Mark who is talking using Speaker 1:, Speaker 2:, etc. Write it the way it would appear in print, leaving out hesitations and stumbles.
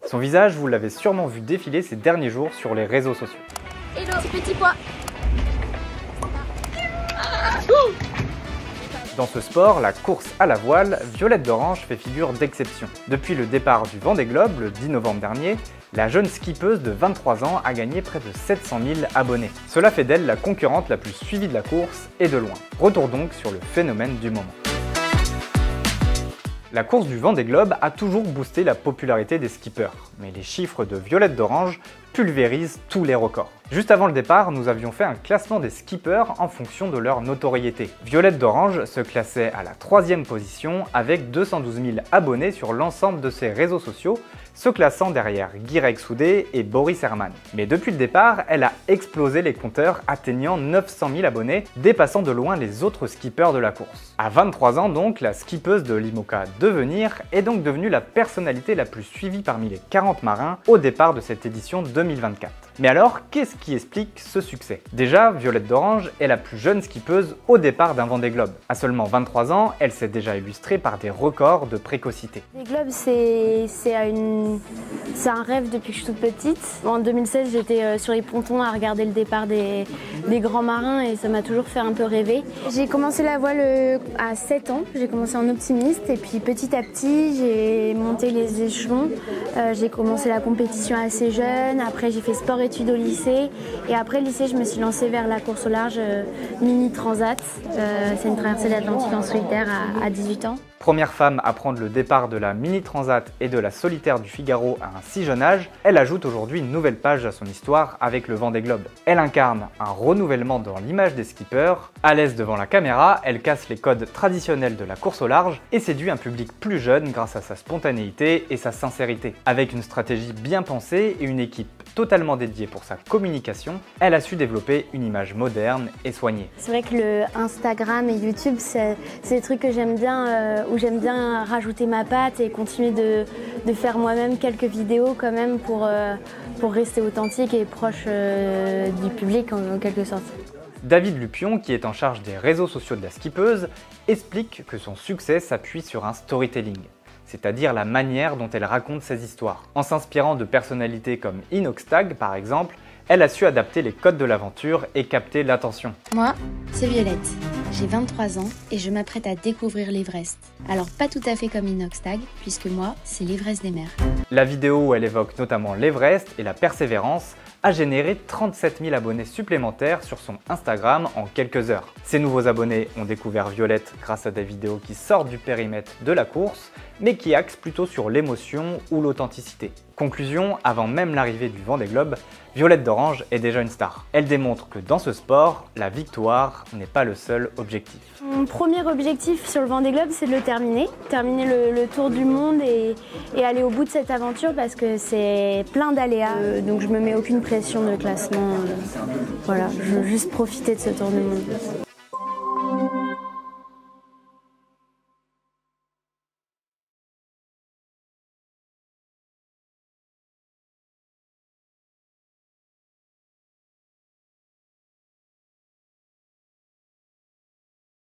Speaker 1: Son visage, vous l'avez sûrement vu défiler ces derniers jours sur les réseaux sociaux.
Speaker 2: Hello, petit pois.
Speaker 1: Dans ce sport, la course à la voile, Violette d'Orange fait figure d'exception. Depuis le départ du Vendée Globe, le 10 novembre dernier, la jeune skippeuse de 23 ans a gagné près de 700 000 abonnés. Cela fait d'elle la concurrente la plus suivie de la course et de loin. Retour donc sur le phénomène du moment. La course du Vendée Globe a toujours boosté la popularité des skippers, mais les chiffres de Violette d'Orange pulvérisent tous les records. Juste avant le départ, nous avions fait un classement des skippers en fonction de leur notoriété. Violette d'Orange se classait à la 3e position avec 212 000 abonnés sur l'ensemble de ses réseaux sociaux, se classant derrière Guirec Soudé et Boris Herman. Mais depuis le départ, elle a explosé les compteurs, atteignant 900 000 abonnés, dépassant de loin les autres skippers de la course. À 23 ans donc, la skippeuse de l'IMOCA Devenir est donc devenue la personnalité la plus suivie parmi les 40 marins au départ de cette édition 2024. Mais alors, qu'est-ce qui explique ce succès? Déjà, Violette d'Orange est la plus jeune skippeuse au départ d'un Vendée Globe. À seulement 23 ans, elle s'est déjà illustrée par des records de précocité.
Speaker 2: Les globes, c'est un rêve depuis que je suis toute petite. En 2016, j'étais sur les pontons à regarder le départ des grands marins et ça m'a toujours fait un peu rêver. J'ai commencé la voile à 7 ans, j'ai commencé en optimiste et puis petit à petit, j'ai monté les échelons. J'ai commencé la compétition assez jeune, après j'ai fait sport études au lycée et après le lycée je me suis lancée vers la course au large mini transat. C'est une traversée de l'Atlantique en solitaire à 18 ans.
Speaker 1: Première femme à prendre le départ de la Mini Transat et de la Solitaire du Figaro à un si jeune âge, elle ajoute aujourd'hui une nouvelle page à son histoire avec le Vendée Globe. Elle incarne un renouvellement dans l'image des skippers. À l'aise devant la caméra, elle casse les codes traditionnels de la course au large et séduit un public plus jeune grâce à sa spontanéité et sa sincérité. Avec une stratégie bien pensée et une équipe totalement dédiée pour sa communication, elle a su développer une image moderne et soignée.
Speaker 2: C'est vrai que le Instagram et YouTube, c'est des trucs que j'aime bien, où j'aime bien rajouter ma patte et continuer de faire moi-même quelques vidéos quand même pour rester authentique et proche du public en quelque sorte.
Speaker 1: David Lupion, qui est en charge des réseaux sociaux de la skippeuse, explique que son succès s'appuie sur un storytelling, c'est-à-dire la manière dont elle raconte ses histoires. En s'inspirant de personnalités comme Inoxtag par exemple, elle a su adapter les codes de l'aventure et capter l'attention.
Speaker 3: Moi, c'est Violette. J'ai 23 ans et je m'apprête à découvrir l'Everest. Alors pas tout à fait comme Inoxtag, puisque moi, c'est l'Everest des mers.
Speaker 1: La vidéo où elle évoque notamment l'Everest et la persévérance a généré 37 000 abonnés supplémentaires sur son Instagram en quelques heures. Ces nouveaux abonnés ont découvert Violette grâce à des vidéos qui sortent du périmètre de la course, mais qui axent plutôt sur l'émotion ou l'authenticité. Conclusion, avant même l'arrivée du Vendée Globe, Violette d'Orange est déjà une star. Elle démontre que dans ce sport, la victoire n'est pas le seul objectif.
Speaker 2: Mon premier objectif sur le Vendée Globe, c'est de le terminer. Terminer le tour du monde et aller au bout de cette aventure parce que c'est plein d'aléas. Donc je me mets aucune pression de classement. Voilà, je veux juste profiter de ce tour du monde.